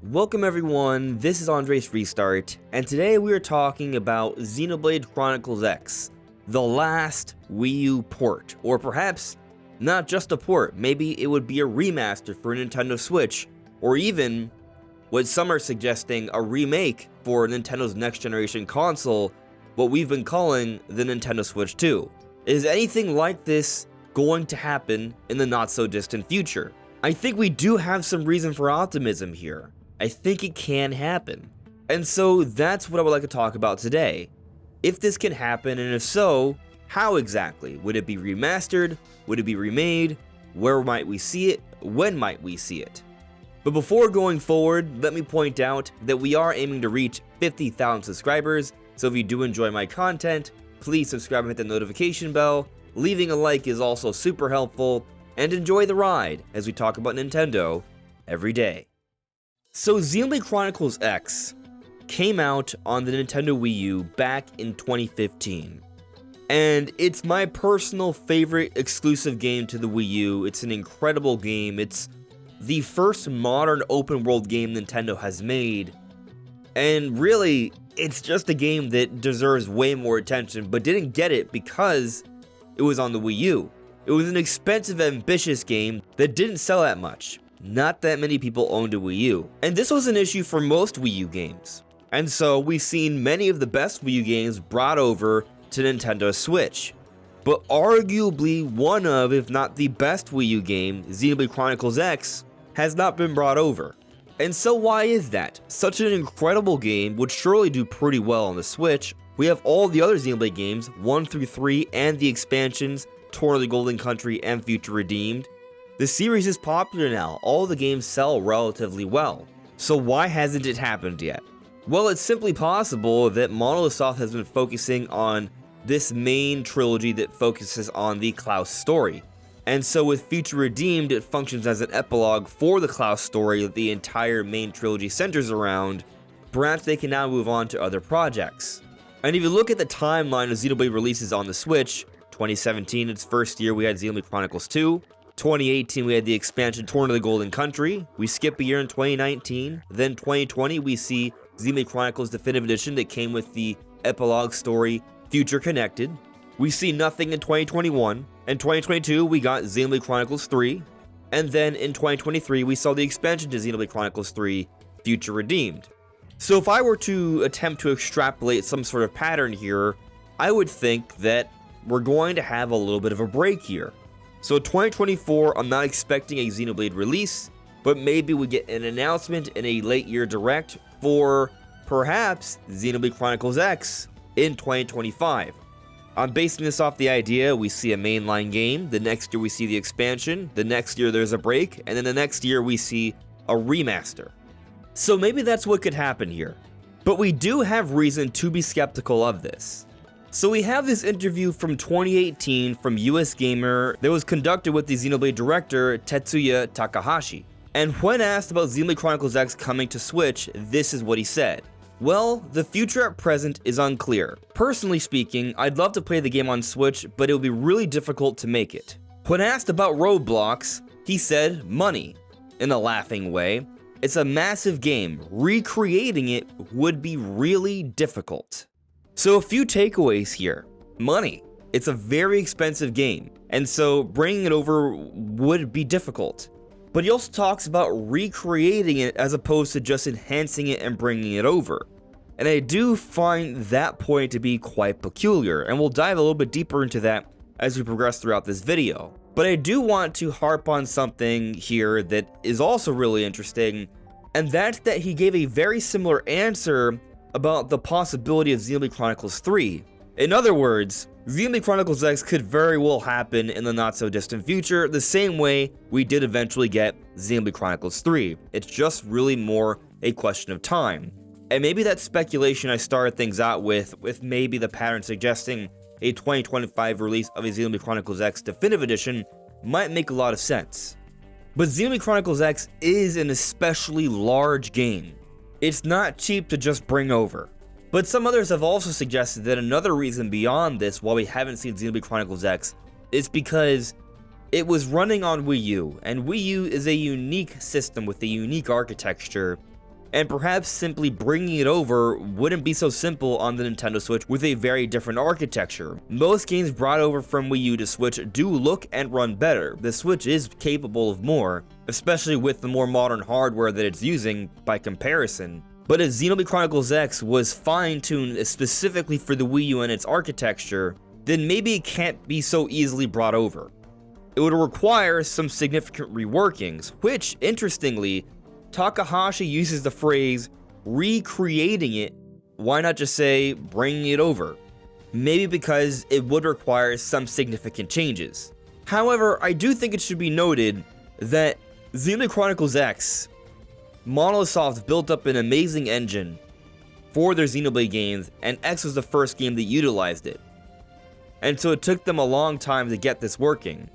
Welcome everyone, this is Andre's Restart, and today we are talking about Xenoblade Chronicles X, the last Wii U port, or perhaps not just a port, maybe it would be a remaster for Nintendo Switch, or even what some are suggesting a remake for Nintendo's next generation console, what we've been calling the Nintendo Switch 2. Is anything like this going to happen in the not so distant future? I think we do have some reason for optimism here. I think it can happen. And so that's what I would like to talk about today. If this can happen, and if so, how exactly? Would it be remastered? Would it be remade? Where might we see it? When might we see it? But before going forward, let me point out that we are aiming to reach 50,000 subscribers, so if you do enjoy my content, please subscribe and hit the notification bell. Leaving a like is also super helpful, and enjoy the ride as we talk about Nintendo every day. So Xenoblade Chronicles X came out on the Nintendo Wii U back in 2015, and it's my personal favorite exclusive game to the Wii U. It's an incredible game. It's the first modern open world game Nintendo has made, and really, it's just a game that deserves way more attention, but didn't get it because it was on the Wii U. It was an expensive, ambitious game that didn't sell that much. Not that many people owned a Wii U. And this was an issue for most Wii U games. And so we've seen many of the best Wii U games brought over to Nintendo Switch. But arguably one of, if not the best Wii U game, Xenoblade Chronicles X, has not been brought over. And so why is that? Such an incredible game would surely do pretty well on the Switch. We have all the other Xenoblade games, 1 through 3, and the expansions, Torn of the Golden Country and Future Redeemed. The series is popular now, all the games sell relatively well. So why hasn't it happened yet? Well, it's simply possible that Monolithsoft has been focusing on this main trilogy that focuses on the Klaus story. And so with Future Redeemed, it functions as an epilogue for the Klaus story that the entire main trilogy centers around. Perhaps they can now move on to other projects. And if you look at the timeline of Xenoblade releases on the Switch, 2017, its first year, we had Xenoblade Chronicles 2. 2018, we had the expansion Torn of the Golden Country. We skip a year in 2019. Then 2020, we see Xenoblade Chronicles Definitive Edition that came with the epilogue story Future Connected. We see nothing in 2021. In 2022, we got Xenoblade Chronicles 3. And then in 2023, we saw the expansion to Xenoblade Chronicles 3 Future Redeemed. So if I were to attempt to extrapolate some sort of pattern here, I would think that we're going to have a little bit of a break here. So 2024, I'm not expecting a Xenoblade release, but maybe we get an announcement in a late year direct for perhaps Xenoblade Chronicles X in 2025. I'm basing this off the idea we see a mainline game, the next year we see the expansion, the next year there's a break, and then the next year we see a remaster. So maybe that's what could happen here. But we do have reason to be skeptical of this. So we have this interview from 2018 from US Gamer that was conducted with the Xenoblade director Tetsuya Takahashi. And when asked about Xenoblade Chronicles X coming to Switch, this is what he said. Well, the future at present is unclear. Personally speaking, I'd love to play the game on Switch, but it would be really difficult to make it. When asked about roadblocks, he said money, in a laughing way. It's a massive game. Recreating it would be really difficult. So a few takeaways here. Money. It's a very expensive game, and so bringing it over would be difficult. But he also talks about recreating it as opposed to just enhancing it and bringing it over. And I do find that point to be quite peculiar, and we'll dive a little bit deeper into that as we progress throughout this video. But I do want to harp on something here that is also really interesting, and that's that he gave a very similar answer about the possibility of Xenoblade Chronicles 3. In other words, Xenoblade Chronicles X could very well happen in the not-so-distant future, the same way we did eventually get Xenoblade Chronicles 3. It's just really more a question of time. And maybe that speculation I started things out with maybe the pattern suggesting a 2025 release of a Xenoblade Chronicles X Definitive Edition might make a lot of sense. But Xenoblade Chronicles X is an especially large game. It's not cheap to just bring over. But some others have also suggested that another reason beyond this, why we haven't seen Xenoblade Chronicles X, is because It was running on Wii U, and Wii U is a unique system with a unique architecture, and perhaps simply bringing it over wouldn't be so simple on the Nintendo Switch with a very different architecture. Most games brought over from Wii U to Switch do look and run better. The Switch is capable of more, especially with the more modern hardware that it's using by comparison. But if Xenoblade Chronicles X was fine-tuned specifically for the Wii U and its architecture, then maybe it can't be so easily brought over. It would require some significant reworkings, which, interestingly, Takahashi uses the phrase recreating it. Why not just say bringing it over? Maybe because it would require some significant changes. However, I do think it should be noted that Xenoblade Chronicles X, Monolithsoft built up an amazing engine for their Xenoblade games, and X was the first game that utilized it. And so it took them a long time to get this working.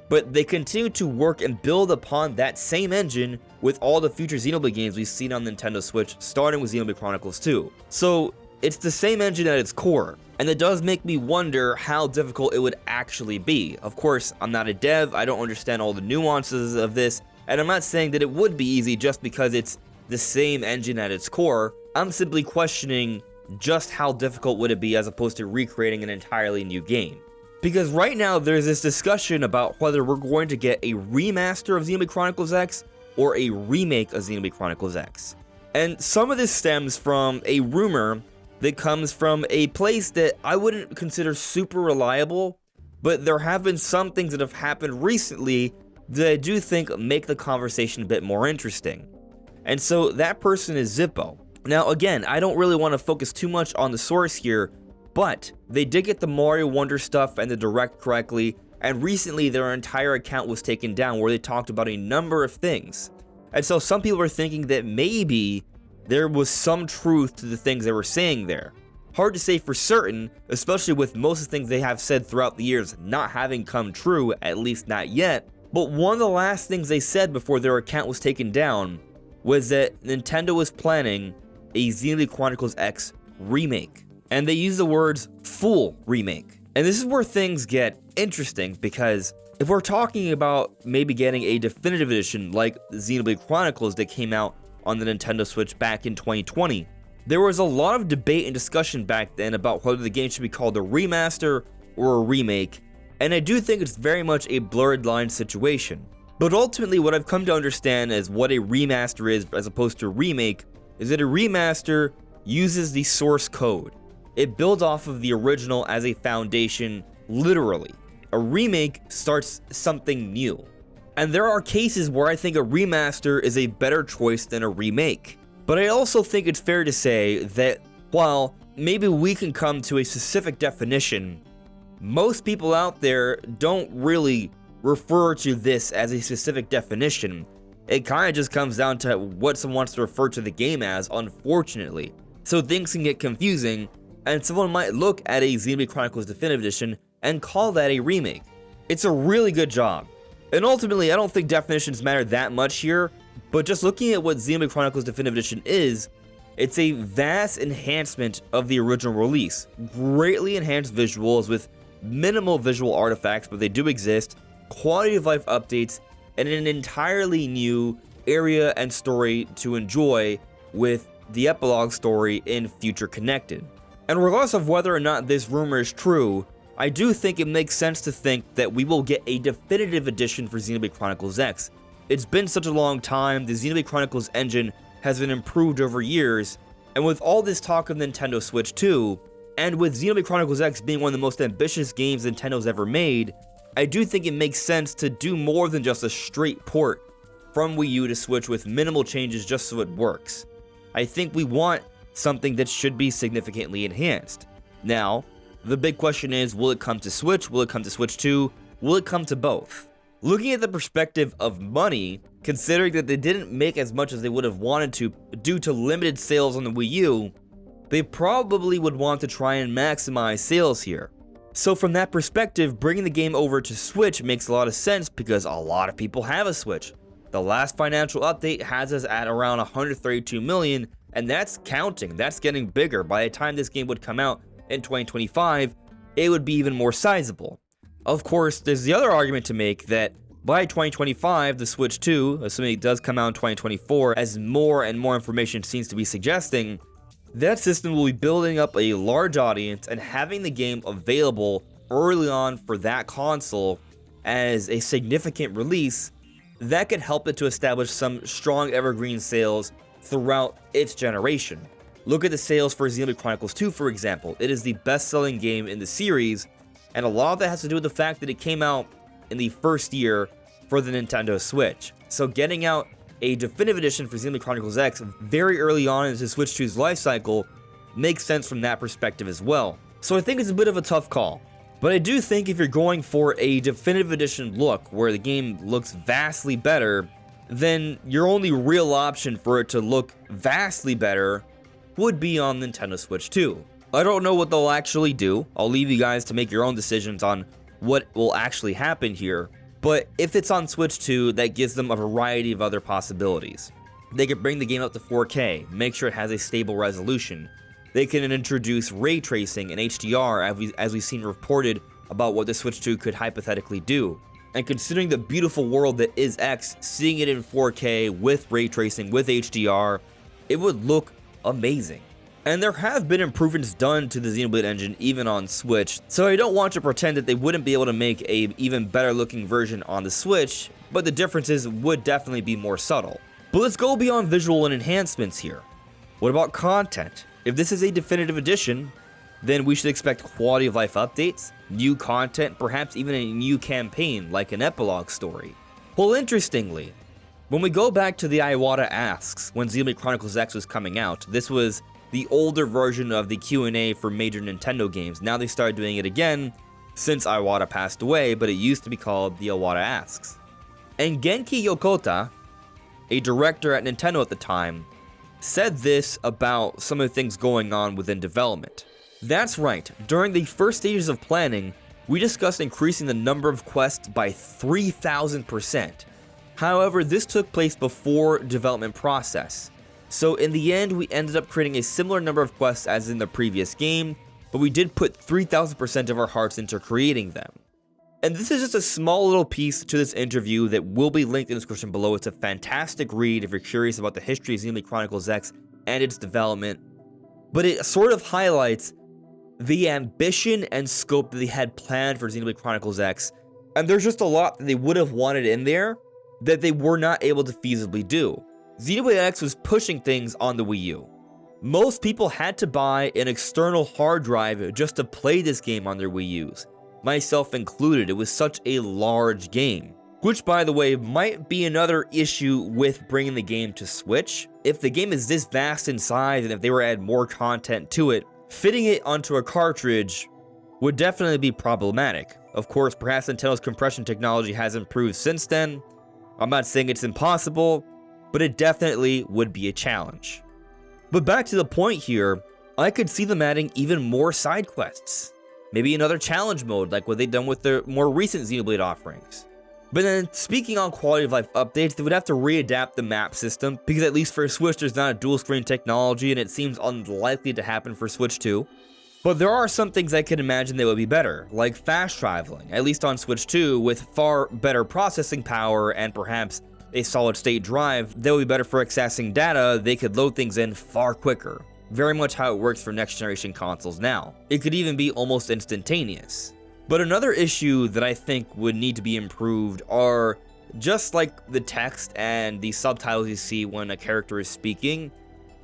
But they continue to work and build upon that same engine with all the future Xenoblade games we've seen on Nintendo Switch, starting with Xenoblade Chronicles 2. So it's the same engine at its core, and it does make me wonder how difficult it would actually be. Of course, I'm not a dev, I don't understand all the nuances of this, and I'm not saying that it would be easy just because it's the same engine at its core. I'm simply questioning just how difficult would it be as opposed to recreating an entirely new game. Because right now there's this discussion about whether we're going to get a remaster of Xenoblade Chronicles X or a remake of Xenoblade Chronicles X. And some of this stems from a rumor that comes from a place that I wouldn't consider super reliable, but there have been some things that have happened recently that I do think make the conversation a bit more interesting. And so that person is Zippo. Now again, I don't really want to focus too much on the source here, but they did get the Mario Wonder stuff and the Direct correctly, and recently their entire account was taken down where they talked about a number of things. And so some people are thinking that maybe there was some truth to the things they were saying there. Hard to say for certain, especially with most of the things they have said throughout the years not having come true, at least not yet. But one of the last things they said before their account was taken down was that Nintendo was planning a Xenoblade Chronicles X remake. And they use the words full remake. And this is where things get interesting, because if we're talking about maybe getting a definitive edition like Xenoblade Chronicles that came out on the Nintendo Switch back in 2020, there was a lot of debate and discussion back then about whether the game should be called a remaster or a remake, and I do think it's very much a blurred line situation. But ultimately what I've come to understand as what a remaster is as opposed to a remake is that a remaster uses the source code. It builds off of the original as a foundation, literally. A remake starts something new. And there are cases where I think a remaster is a better choice than a remake. But I also think it's fair to say that while maybe we can come to a specific definition, most people out there don't really refer to this as a specific definition. It kind of just comes down to what someone wants to refer to the game as, unfortunately. So things can get confusing, and someone might look at a Xenoblade Chronicles Definitive Edition and call that a remake. It's a really good job. And ultimately, I don't think definitions matter that much here, but just looking at what Xenoblade Chronicles Definitive Edition is, it's a vast enhancement of the original release. Greatly enhanced visuals with minimal visual artifacts, but they do exist, quality of life updates, and an entirely new area and story to enjoy with the epilogue story in Future Connected. And regardless of whether or not this rumor is true, I do think it makes sense to think that we will get a definitive edition for Xenoblade Chronicles X. It's been such a long time, the Xenoblade Chronicles engine has been improved over years, and with all this talk of Nintendo Switch 2, and with Xenoblade Chronicles X being one of the most ambitious games Nintendo's ever made, I do think it makes sense to do more than just a straight port from Wii U to Switch with minimal changes just so it works. I think we want something that should be significantly enhanced. Now, the big question is, will it come to Switch? Will it come to Switch 2? Will it come to both? Looking at the perspective of money, considering that they didn't make as much as they would have wanted to due to limited sales on the Wii U, they probably would want to try and maximize sales here. So from that perspective, bringing the game over to Switch makes a lot of sense because a lot of people have a Switch. The last financial update has us at around 132 million, and that's counting, that's getting bigger. By the time this game would come out in 2025, it would be even more sizable. Of course, there's the other argument to make that by 2025, the Switch 2, assuming it does come out in 2024, as more and more information seems to be suggesting, that system will be building up a large audience and having the game available early on for that console as a significant release that could help it to establish some strong evergreen sales throughout its generation. Look at the sales for Xenoblade Chronicles 2, for example. It is the best-selling game in the series, and a lot of that has to do with the fact that it came out in the first year for the Nintendo Switch. So getting out a definitive edition for Xenoblade Chronicles X very early on into Switch 2's life cycle makes sense from that perspective as well. So I think it's a bit of a tough call. But I do think if you're going for a definitive edition look where the game looks vastly better, then your only real option for it to look vastly better would be on Nintendo Switch 2. I don't know what they'll actually do. I'll leave you guys to make your own decisions on what will actually happen here. But if it's on Switch 2, that gives them a variety of other possibilities. They could bring the game up to 4K, make sure it has a stable resolution. They can introduce ray tracing and HDR as we've seen reported about what the Switch 2 could hypothetically do. And considering the beautiful world that is X, seeing it in 4K with ray tracing, with HDR, it would look amazing. And there have been improvements done to the Xenoblade engine even on Switch, so I don't want to pretend that they wouldn't be able to make a even better looking version on the Switch, but the differences would definitely be more subtle. But let's go beyond visual and enhancements here. What about content? If this is a definitive edition, then we should expect quality of life updates, new content, perhaps even a new campaign like an epilogue story. Well, interestingly, when we go back to the Iwata Asks when Xenoblade Chronicles X was coming out, this was the older version of the Q&A for major Nintendo games. Now they started doing it again since Iwata passed away, but it used to be called the Iwata Asks. And Genki Yokota, a director at Nintendo at the time, said this about some of the things going on within development. That's right, during the first stages of planning, we discussed increasing the number of quests by 3,000%. However, this took place before development process. So in the end, we ended up creating a similar number of quests as in the previous game, but we did put 3,000% of our hearts into creating them. And this is just a small little piece to this interview that will be linked in the description below. It's a fantastic read if you're curious about the history of Xenoblade Chronicles X and its development. But it sort of highlights the ambition and scope that they had planned for Xenoblade Chronicles X. And there's just a lot that they would have wanted in there that they were not able to feasibly do. Xenoblade X was pushing things on the Wii U. Most people had to buy an external hard drive just to play this game on their Wii U's. Myself included, it was such a large game. Which, by the way, might be another issue with bringing the game to Switch. If the game is this vast in size and if they were to add more content to it, fitting it onto a cartridge would definitely be problematic. Of course, perhaps Nintendo's compression technology has improved since then. I'm not saying it's impossible, but it definitely would be a challenge. But back to the point here, I could see them adding even more side quests. Maybe another challenge mode like what they've done with their more recent Xenoblade offerings. But then, speaking on quality of life updates, they would have to readapt the map system, because at least for Switch there's not a dual screen technology and it seems unlikely to happen for Switch 2. But there are some things I could imagine that would be better, like fast traveling, at least on Switch 2, with far better processing power and perhaps a solid state drive that would be better for accessing data. They could load things in far quicker. Very much how it works for next generation consoles now. It could even be almost instantaneous. But another issue that I think would need to be improved are just like the text and the subtitles you see when a character is speaking.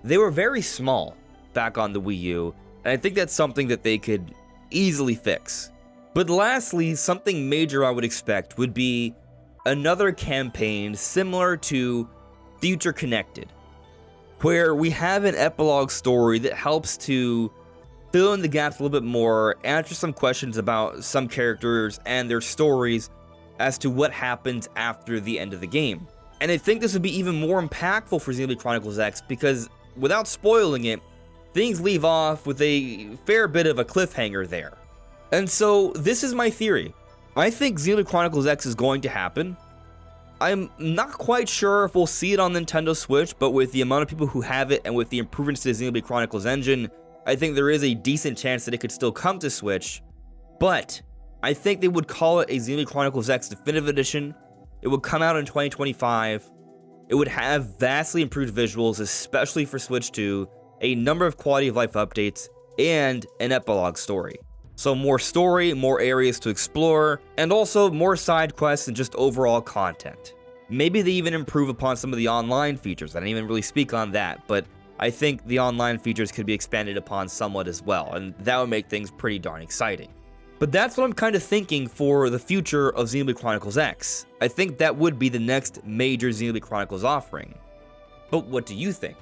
They were very small back on the Wii U, and I think that's something that they could easily fix. But lastly, something major I would expect would be another campaign similar to Future Connected, where we have an epilogue story that helps to fill in the gaps a little bit more, answer some questions about some characters and their stories as to what happens after the end of the game. And I think this would be even more impactful for Xenoblade Chronicles X because, without spoiling it, things leave off with a fair bit of a cliffhanger there. And so, this is my theory. I think Xenoblade Chronicles X is going to happen. I'm not quite sure if we'll see it on Nintendo Switch, but with the amount of people who have it and with the improvements to the Xenoblade Chronicles engine, I think there is a decent chance that it could still come to Switch. But I think they would call it a Xenoblade Chronicles X Definitive Edition. It would come out in 2025. It would have vastly improved visuals, especially for Switch 2, a number of quality of life updates, and an epilogue story. So more story, more areas to explore, and also more side quests and just overall content. Maybe they even improve upon some of the online features. I didn't even really speak on that, but I think the online features could be expanded upon somewhat as well, and that would make things pretty darn exciting. But that's what I'm kind of thinking for the future of Xenoblade Chronicles X. I think that would be the next major Xenoblade Chronicles offering. But what do you think?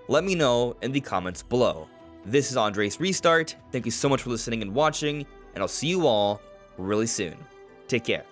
Let me know in the comments below. This is Andres Restart. Thank you so much for listening and watching, and I'll see you all really soon. Take care.